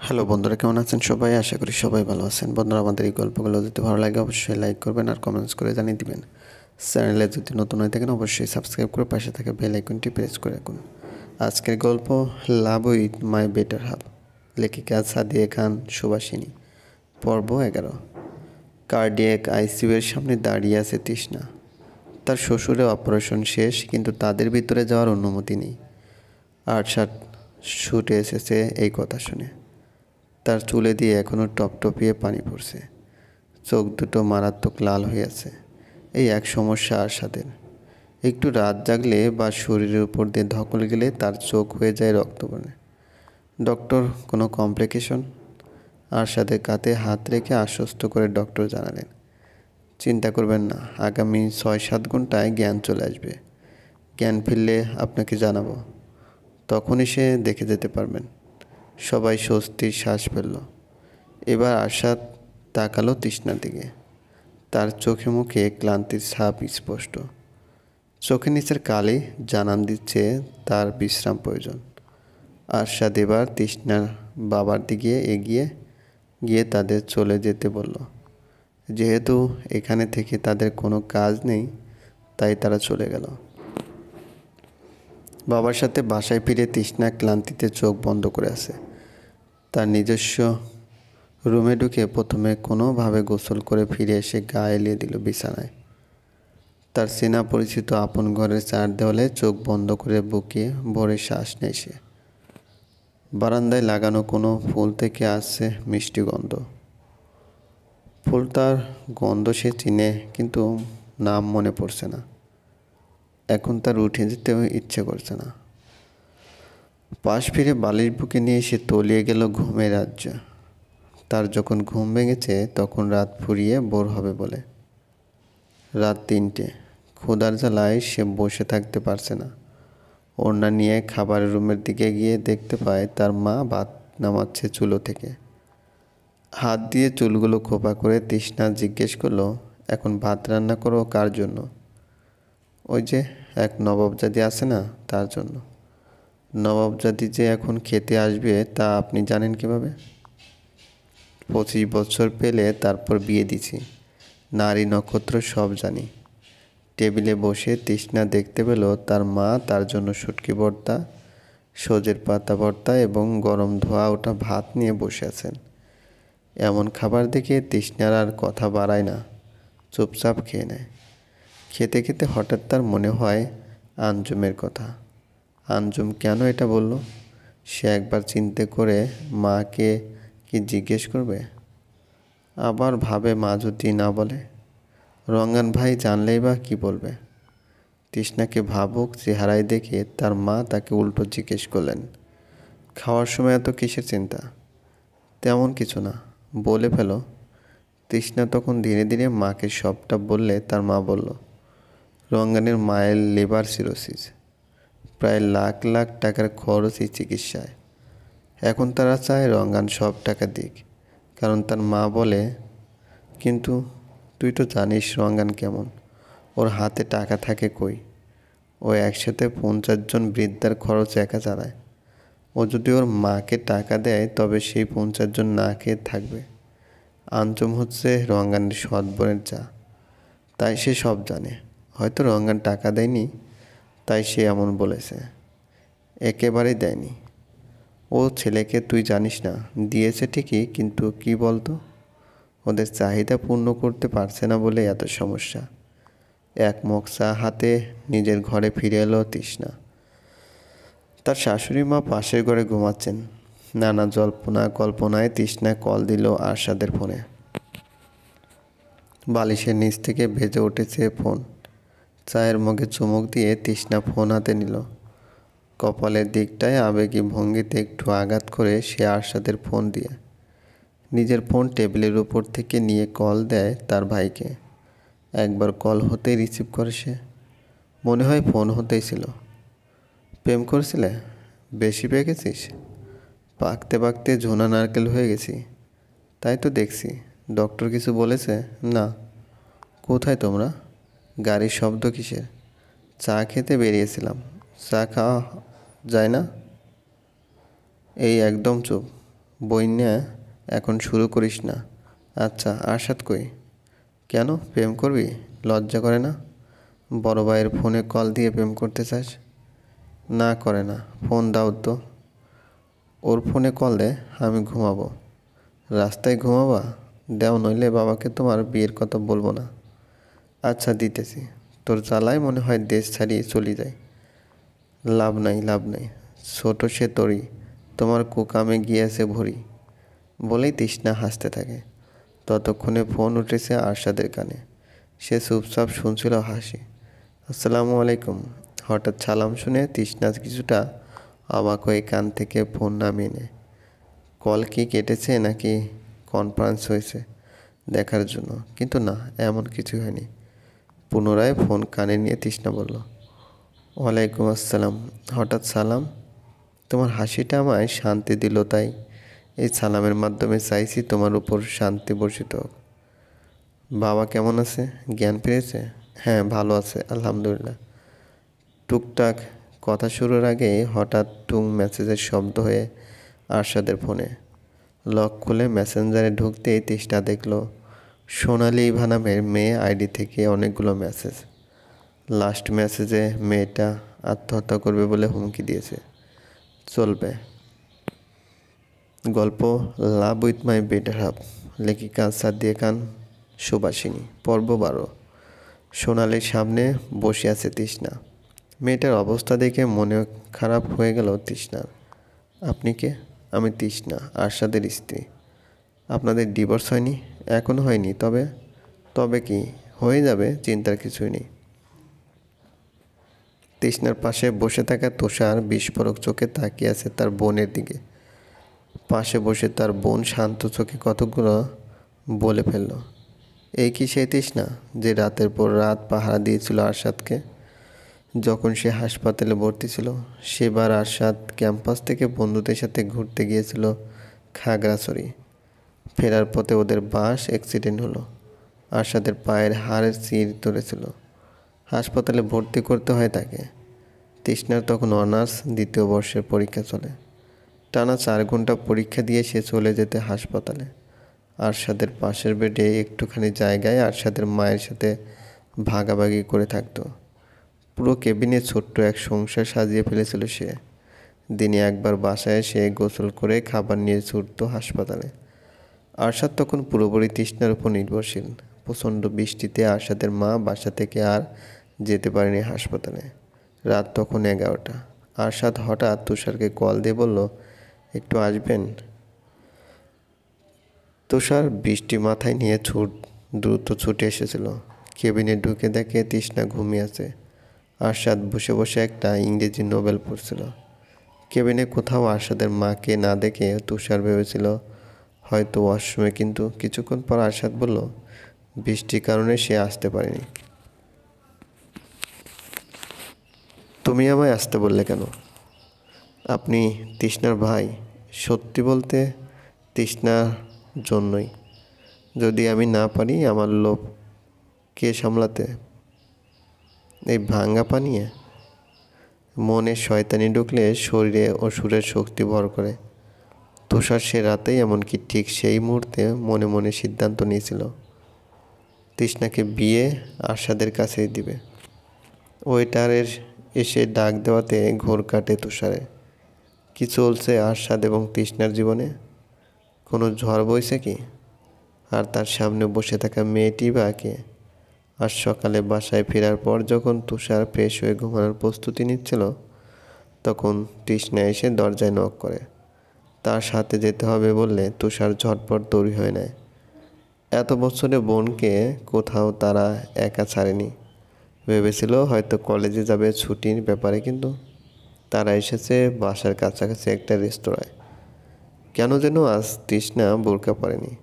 Hello বন্ধুরা, কেমন আছেন সবাই? আশা করি সবাই ভালো আছেন। বন্ধুরা, আমাদের এই গল্পগুলো যদি ভালো লাগে অবশ্যই লাইক করবেন আর কমেন্টস করে জানিয়ে দিবেন। চ্যানেলে যদি নতুন হয়ে থাকেন অবশ্যই সাবস্ক্রাইব করে পাশে থাকা বেল আইকনটি প্রেস করে রাখুন। আজকের গল্প love with my better half, লেখিকা সাদিয়া খান সুভাষিনী, পর্ব 11। কার্ডিয়াক আইসিইউ এর সামনে দাঁড়িয়ে আছে তৃষ্ণা। তার শ্বশুরের অপারেশন শেষ, কিন্তু তাদের ভিতরে যাওয়ার অনুমতি নেই। আরশাদ ছুটে এসেছে এই কথা শুনে। তার চুলে দিয়ে এখনও টপটপিয়ে পানি পড়ছে, চোখ দুটো মারাত্মক লাল হয়ে আছে। এই এক সমস্যা আরশাদের, একটু রাত জাগলে বা শরীরের উপর দিয়ে ধকল গেলে তার চোখ হয়ে যায় রক্তবর্ণে। ডক্টর, কোনো কমপ্লিকেশন? আরশাদের কাঁধে হাত রেখে আশ্বস্ত করে ডক্টর জানালেন, চিন্তা করবেন না, আগামী 6-7 ঘন্টায় জ্ঞান চলে আসবে। জ্ঞান ফিরলে আপনাকে জানাবো, তখনই সে দেখে যেতে পারবেন। সবাই স্বস্তির শ্বাস ফেলল। এবার আরশাদ তাকালো তৃষ্ণার দিকে। তার চোখে মুখে ক্লান্তির ছাপ স্পষ্ট। চোখের নিচের কালি জানান দিচ্ছে তার বিশ্রাম প্রয়োজন। আরশাদ এবার তৃষ্ণার বাবার দিকে এগিয়ে গিয়ে তাদের চলে যেতে বলল। যেহেতু এখানে থেকে তাদের কোনো কাজ নেই, তাই তারা চলে গেল। বাবার সাথে বাসায় ফিরে তৃষ্ণা ক্লান্তিতে চোখ বন্ধ করে আছে। তার নিজস্ব রুমে ঢুকে প্রথমে কোনোভাবে গোসল করে ফিরে এসে গা এলিয়ে দিল বিছানায়। তার চেনা পরিচিত আপন ঘরের চার দেওয়ালে চোখ বন্ধ করে বুকে ভরে শ্বাস নেয় সে। বারান্দায় লাগানো কোনো ফুল থেকে আসছে মিষ্টি গন্ধ। ফুলটার গন্ধ সে চিনে, কিন্তু নাম মনে পড়ছে না। এখন তার উঠে যেতেও ইচ্ছে করছে না। পাশ ফিরে বালির বুকে নিয়ে সে তলিয়ে গেল ঘুমের রাজ্যে। তার যখন ঘুম ভেঙেছে তখন রাত ফুরিয়ে ভোর হবে বলে। রাত 3টে। ক্ষুধার জ্বালায় সে বসে থাকতে পারছে না। ওড়না নিয়ে খাবারের রুমের দিকে গিয়ে দেখতে পায় তার মা ভাত নামাচ্ছে চুলো থেকে। হাত দিয়ে চুলগুলো খোপা করে তৃষ্ণা জিজ্ঞেস করলো, এখন ভাত রান্না করো কার জন্য? ওই যে এক নবাবজাদি আছে না, তার জন্য। নবাবজাদি যে এখন খেতে আসবে তা আপনি জানেন কিভাবে? 25 বছর পেলে তারপর বিয়ে দিছি, নারী নক্ষত্র সব জানি। টেবিলে বসে তৃষ্ণা দেখতে পেল তার মা তার জন্য শুটকি ভর্তা, সজের পাতা ভর্তা এবং গরম ধোয়া ওঠা ভাত নিয়ে বসে আছেন। এমন খাবার দেখে তৃষ্ণার আর কথা বাড়ায় না, চুপচাপ খেয়ে নেয়। খেতে খেতে হঠাৎ তার মনে হয় আঞ্জুমের কথা। আঞ্জুম কেন এটা বলল? সে একবার চিন্তা করে মাকে কি জিজ্ঞেস করবে? আবার ভাবে মা যদি না বলে, রঙ্গান ভাই জানলেই বা কি বলবে। তৃষ্ণাকে ভাবুক চেহারায় দেখে তার মা তাকে উল্টো জিজ্ঞেস করলেন, খাওয়ার সময় এত কিসের চিন্তা? তেমন কিছু না, বলে ফেলো। তৃষ্ণা তখন ধীরে ধীরে মাকে সবটা বললে তার মা বলল, রঙ্গানের মায়ের লিভার সিরোসিস, প্রায় লাখ লাখ টাকার খরচ এই চিকিৎসায়। এখন তারা চায় রঙ্গান সব টাকা দিক, কারণ তার মা বলে, কিন্তু তুই তো জানিস রঙ্গান কেমন, ওর হাতে টাকা থাকে কই? ও একসাথে 50 জন বৃদ্ধার খরচ একা চালায়। ও যদি ওর মাকে টাকা দেয় তবে সেই 50 জন না খেয়ে থাকবে। আঞ্জুম হচ্ছে রঙ্গানের সৎ বোনের চা, তাই সে সব জানে। হয়তো রঙ্গান টাকা দেয়নি, তাই সে এমন বলেছে। একেবারেই দেয়নি। ও ছেলেকে তুই জানিস না, দিয়েছে ঠিকই, কিন্তু কি বলতো, ওদের চাহিদা পূর্ণ করতে পারছে না বলে এত সমস্যা। এক মগ চা হাতে নিজের ঘরে ফিরে এলো তৃষ্ণা। তার শাশুড়ি মা পাশের ঘরে ঘুমাচ্ছেন। নানা জল্পনা কল্পনায় তৃষ্ণা কল দিল আরশাদের ফোনে। বালিশের নিচ থেকে ভেজে উঠেছে ফোন। চায়ের মগে চুমুক দিয়ে তৃষ্ণা ফোন হাতে নিল। কপালের দিকটায় আবেগী ভঙ্গিতে একটু আঘাত করে সে আরশাদের ফোন দিয়ে নিজের ফোন টেবিলের উপর থেকে নিয়ে কল দেয় তার ভাইকে। একবার কল হতেই রিসিভ করে সে। মনে হয় ফোন হতেই ছিল। প্রেম করছিলে? বেশি পেয়ে গেছিস? পাকতে পাকতে ঝোনা নারকেল হয়ে গেছি। তাই তো দেখছি। ডক্টর কিছু বলেছে? না। কোথায় তোমরা? গাড়ির শব্দ কিসের? চা খেতে বেরিয়েছিলাম। চা খাওয়া যায় না? এই একদম চুপ। বইন্যা এখন শুরু করিস না। আচ্ছা আরশাদ কই? কেন, প্রেম করবি? লজ্জা করে না? বড় ভাইয়ের ফোনে কল দিয়ে প্রেম করতে চাস? না করে না, ফোন দাও তো। ওর ফোনে কল দে, আমি ঘুমাবো। রাস্তায় ঘুমাবা? দেও, নইলে বাবাকে তোমার বিয়ের কথা বলবো না। আচ্ছা দিতেছি। তোর জ্বালায় মনে হয় দেশ ছাড়িয়ে চলে যায়। লাভ নাই, লাভ নাই, ছোট সে তরি, তোমার কুকামে গিয়েছে ভরি, বলেই তৃষ্ণা হাসতে থাকে। ততক্ষণে ফোন উঠেছে আরশাদের কানে। সে চুপচাপ শুনছিল হাসি। আসসালামু আলাইকুম। হঠাৎ সালাম শুনে তৃষ্ণা কিছুটা অবাক হয়ে কান থেকে ফোন নামিয়ে নেয়। কল কি কেটেছে নাকি কনফারেন্স হয়েছে দেখার জন্য, কিন্তু না, এমন কিছু হয়নি। পুনরায় ফোন কানে নিয়ে তৃষ্ণা বলল, ওয়ালাইকুম আসসালাম। হঠাৎ সালাম? তোমার হাসিটা আমায় শান্তি দিল, তাই এই সালামের মাধ্যমে চাইছি তোমার উপর শান্তি বর্ষিত হোক। বাবা কেমন আছে? জ্ঞান ফিরেছে? হ্যাঁ, ভালো আছে আলহামদুলিল্লাহ। টুকটাক কথা শুরুর আগে হঠাৎ টুং মেসেজের শব্দ হয়ে আরশাদের ফোনে। লক খুলে মেসেঞ্জারে ঢুকতেই তৃষ্ণা দেখল সোনালি ভানামের মেয়ে আইডি থেকে অনেকগুলো মেসেজ। লাস্ট মেসেজে মেয়েটা আত্মহত্যা করবে বলে হুমকি দিয়েছে। চলবে। গল্প love with my better half, লেখিকা সাদিয়া খান সুবাসিনী, পর্ব 12। সোনালির সামনে বসে আছে তৃষ্ণা। মেয়েটার অবস্থা দেখে মনে খারাপ হয়ে গেল তৃষ্ণার। আপনি কে? আমি তৃষ্ণা, আরশাদের স্ত্রী। আপনাদের ডিভোর্স হয়নি? এখনও হয়নি। তবে তবে কি, হয়ে যাবে, চিন্তার কিছুই নেই। তৃষ্ণার পাশে বসে থাকা তুষার বিস্ফোরক চোখে তাকিয়ে আছে তার বোনের দিকে। পাশে বসে তার বোন শান্ত চোখে কতগুলো বলে ফেলল। এই কি সেই তৃষ্ণা যে রাতের পর রাত পাহারা দিয়েছিল আরশাদকে যখন সে হাসপাতালে ভর্তি ছিল? সেবার আরশাদ ক্যাম্পাস থেকে বন্ধুদের সাথে ঘুরতে গিয়েছিল খাগড়াছড়ি। ফেরার পথে ওদের বাস অ্যাক্সিডেন্ট হলো। আরশাদের পায়ের হাড়ের চির ধরেছিল। হাসপাতালে ভর্তি করতে হয় তাকে। তৃষ্ণার তখন অনার্স দ্বিতীয় বর্ষের পরীক্ষা চলে। টানা 4 ঘন্টা পরীক্ষা দিয়ে সে চলে যেতে হাসপাতালে। আরশাদের পাশের বেডে একটুখানি জায়গায় আরশাদের মায়ের সাথে ভাগাভাগি করে থাকতো। পুরো কেবিনে ছোট্ট এক সংসার সাজিয়ে ফেলেছিল সে। দিনে একবার বাসায় এসে গোসল করে খাবার নিয়ে ছুটতো হাসপাতালে। আরশাদ তখন পুরোপুরি তৃষ্ণার উপর নির্ভরশীল। প্রচণ্ড বৃষ্টিতে আরশাদের মা বাসা থেকে আর যেতে পারেনি হাসপাতালে। রাত তখন 11টা। আরশাদ হঠাৎ তুষারকে কল দিয়ে বলল, একটু আসবেন? তুষার বৃষ্টি মাথায় নিয়ে দ্রুত ছুটে এসেছিল। কেবিনে ঢুকে দেখে তৃষ্ণা ঘুমিয়ে আছে। আরশাদ বসে বসে একটা ইংরেজি নোবেল পড়ছিল। কেবিনে কোথাও আরশাদের মাকে না দেখে তুষার ভেবেছিল হয়তো ওয়াশরুমে, কিন্তু কিছুক্ষণ পর আরশাদ বলল, বৃষ্টির কারণে সে আসতে পারেনি। তুমি আমায় আসতে বললে কেন? আপনি তৃষ্ণার ভাই? সত্যি বলতে তৃষ্ণার জন্যই। যদি আমি না পারি আমার লোভ কে সামলাতে? এই ভাঙা পানিয়ে মনে শয়তানি ঢুকলে শরীরে অসুরের শক্তি ভর করে। তুষার সে রাতেই, এমনকি ঠিক সেই মুহূর্তে মনে মনে সিদ্ধান্ত নিয়েছিল তৃষ্ণাকে বিয়ে আরশাদের কাছেই দিবে। ওয়েটারের এসে ডাক দেওয়াতে ঘোর কাটে তুষারে। কি চলছে আরশাদ এবং তৃষ্ণার জীবনে? কোনো ঝড় বইছে কি? আর তার সামনে বসে থাকা মেয়েটি বা কে? আজ সকালে বাসায় ফেরার পর যখন তুষার ফ্রেশ হয়ে ঘুমানোর প্রস্তুতি নিচ্ছিল, তখন তৃষ্ণা এসে দরজায় নক করে। তার সাথে যেতে হবে বললে তুষার ঝটপট তৈরি হয়ে নেয়। এত বছরে বোনকে কোথাও তারা একা ছাড়েনি। ভেবেছিল হয়তো কলেজে যাবে ছুটির ব্যাপারে, কিন্তু তারা এসেছে বাসার কাছাকাছি একটা রেস্তোরাঁয়। কেন যেন আজ তৃষ্ণা বোরকা পরেনি।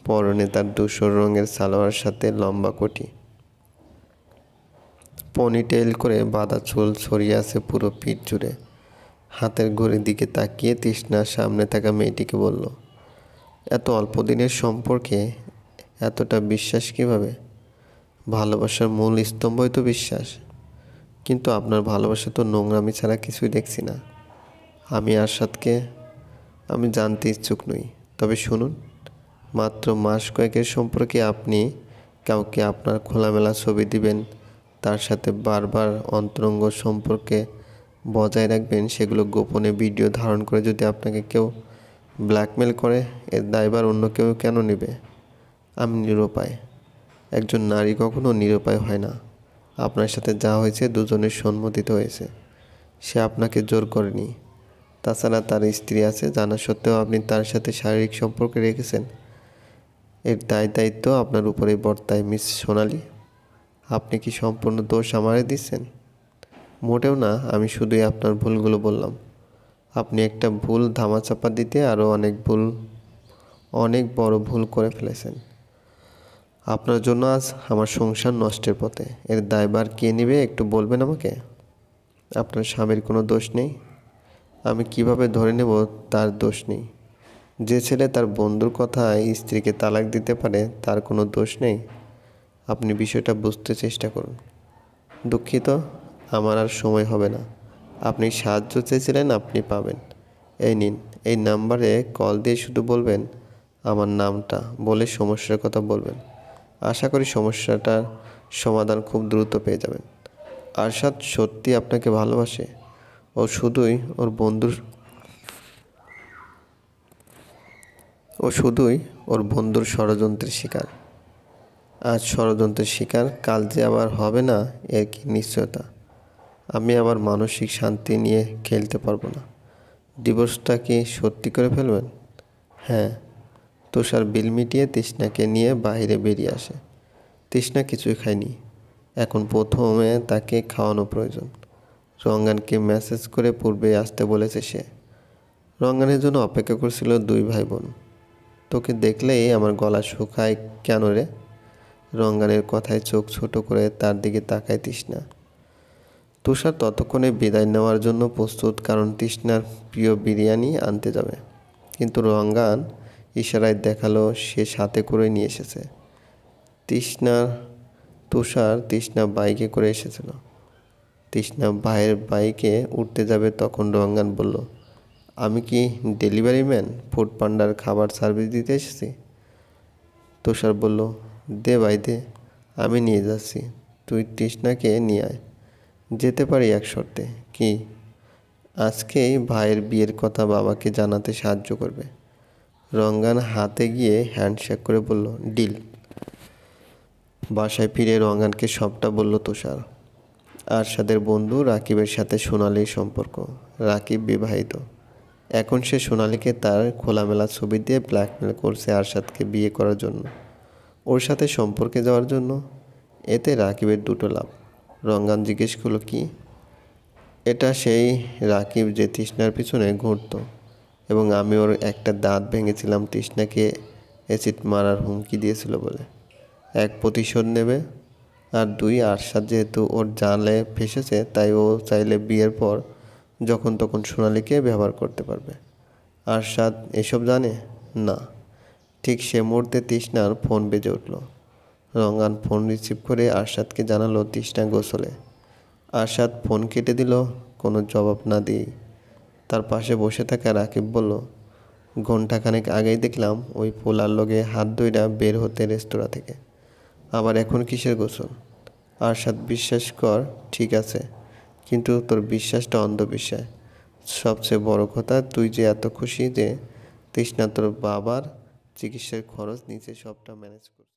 পরনে তার ধূসর রঙের সালোয়ার সাথে লম্বা কোটি, পনিটেইল করে বাঁধা চুল ছড়িয়ে আছে পুরো পিঠ জুড়ে। হাতের ঘড়ির দিকে তাকিয়ে তৃষ্ণা সামনে থাকা মেয়েটিকে বলল, এত অল্প দিনের সম্পর্কে এতটা বিশ্বাস কিভাবে? ভালোবাসার মূল স্তম্ভই তো বিশ্বাস। কিন্তু আপনার ভালোবাসা তো নোংরামি ছাড়া কিছুই দেখছি না। আমি আরশাদকে আমি জানতে ইচ্ছুক নই। তবে শুনুন, মাত্র মাস কয়েকের সম্পর্কে আপনি কাউকে আপনার খোলামেলা ছবি দিবেন, তার সাথে বারবার অন্তরঙ্গ সম্পর্কে বজায় রাখবেন, সেগুলো গোপনে ভিডিও ধারণ করে যদি আপনাকে কেউ ব্ল্যাকমেল করে, এর দায়ভার অন্য কেউ কেন নেবে? আমি নিরুপায়। একজন নারী কখনো নিরুপায় হয় না। আপনার সাথে যা হয়েছে দুজনের সম্মতিতে হয়েছে। সে আপনাকে জোর করেনি। তাছাড়া তার স্ত্রী আছে, জানা সত্ত্বেও আপনি তার সাথে শারীরিক সম্পর্ক রেখেছেন। এর দায়িত্ব আপনার উপরেই বর্তায় মিস সোনালি। আপনি কি সম্পূর্ণ দোষ আমারে দিচ্ছেন? মোটেও না, আমি শুধুই আপনার ভুলগুলো বললাম। আপনি একটা ভুল ধামাচাপা দিতে আরও অনেক বড় ভুল করে ফেলেছেন। আপনার জন্য আজ আমার সংসার নষ্টের পথে। এর দায়ভার কে নেবে একটু বলবেন আমাকে? আপনার স্বামীর কোনো দোষ নেই? আমি কিভাবে ধরে নেব তার দোষ নেই? যে ছেলে তার বন্ধুর কথায় স্ত্রীকে তালাক দিতে পারে তার কোনো দোষ নেই? আপনি বিষয়টা বুঝতে চেষ্টা করুন। দুঃখিত, আমার আর সময় হবে না। আপনি সাহায্য চেয়েছিলেন, আপনি পাবেন। এই নিন, এই নাম্বারে কল দিয়ে শুধু বলবেন আমার নামটা, বলে সমস্যার কথা বলবেন। আশা করি সমস্যাটার সমাধান খুব দ্রুত পেয়ে যাবেন। আরশাদ সত্যি আপনাকে ভালোবাসে। ও শুধুই ওর বন্ধুর ষড়যন্ত্রের শিকার। আজ ষড়যন্ত্রের শিকার, কাল যে আবার হবে না এর কি নিশ্চয়তা? আমি আবার মানসিক শান্তি নিয়ে খেলতে পারবো না। ডিভোর্সটা কি সত্যি করে ফেলবেন? হ্যাঁ। তুষার বিল মিটিয়ে তৃষ্ণাকে নিয়ে বাইরে বেরিয়ে আসে। তৃষ্ণা কিছুই খায়নি। এখন প্রথমে তাকে খাওয়ানো প্রয়োজন। রঙ্গানকে মেসেজ করে পূর্বে আসতে বলেছে সে। রঙ্গানের জন্য অপেক্ষা করছিল দুই ভাই বোন। তোকে দেখলেই আমার গলা শুকায় কেন রে? রঙ্গানের কথায় চোখ ছোট করে তার দিকে তাকায় তৃষ্ণা। তুষার ততক্ষণে বিদায় নেওয়ার জন্য প্রস্তুত, কারণ তৃষ্ণার প্রিয় বিরিয়ানি আনতে যাবে। কিন্তু রঙ্গান ইশারায় দেখালো সে সাথে করে নিয়ে এসেছে। তৃষ্ণা বাইকে করে এসেছিল। তৃষ্ণা ভাইয়ের বাইকে উঠতে যাবে, তখন রঙ্গান বলল, আমি কি ডেলিভারি ম্যান? ফুড পান্ডার খাবার সার্ভিস দিতে এসেছি। তুষার বলল, দে ভাই দে, আমি নিয়ে যাচ্ছি, তুই তৃষ্ণাকে নিয়ে আয়। যেতে পারি এক শর্তে। কি? আজকেই ভাইয়ের বিয়ের কথা বাবাকে জানাতে সাহায্য করবে। রঙ্গান হাতে গিয়ে হ্যান্ডশেক করে বলল, ডিল। বাসায় ফিরে রঙ্গানকে সবটা বলল তুষার। আরশাদের বন্ধু রাকিবের সাথে সোনালির সম্পর্ক। রাকিব বিবাহিত। এখন সে সোনালিকে তার খোলামেলা ছবি দিয়ে ব্ল্যাকমেল করছে আরশাদকে বিয়ে করার জন্য, ওর সাথে সম্পর্কে যাওয়ার জন্য। এতে রাকিবের দুটো লাভ। রঙ্গান জিজ্ঞেস করলো, কি? এটা সেই রাকিব যে তৃষ্ণার পিছনে ঘুরত, এবং আমি ওর একটা দাঁত ভেঙেছিলাম তৃষ্ণাকে অ্যাসিড মারার হুমকি দিয়েছিল বলে। এক, প্রতিশোধ নেবে, আর দুই, আরশাদ যেহেতু ওর জালে ফেসেছে, তাই ও চাইলে বিয়ের পর যখন তখন সোনালিকে ব্যবহার করতে পারবে। আরশাদ এসব জানে না। ঠিক সে মুহূর্তে তৃষ্ণার ফোন বেজে উঠল। রঙ্গান ফোন রিসিভ করে আরশাদকে জানালো তৃষ্ণা গোসলে। আরশাদ ফোন কেটে দিল কোনো জবাব না দিয়েই। তার পাশে বসে থাকা রাকিব বলল, ঘণ্টাখানেক আগেই দেখলাম ওই পোলার লগে হাত ধইরা বের হতে রেস্তোরাঁ থেকে, আবার এখন কিসের গোসল? আরশাদ, বিশ্বাস কর ঠিক আছে, কিন্তু তোর বিশ্বাসটা অন্ধবিশ্বাস। সবচেয়ে বড় কথা, তুই যে এত খুশি যে তৃষ্ণা তোর বাবার চিকিৎসার খরচ নিচে সবটা ম্যানেজ করছে।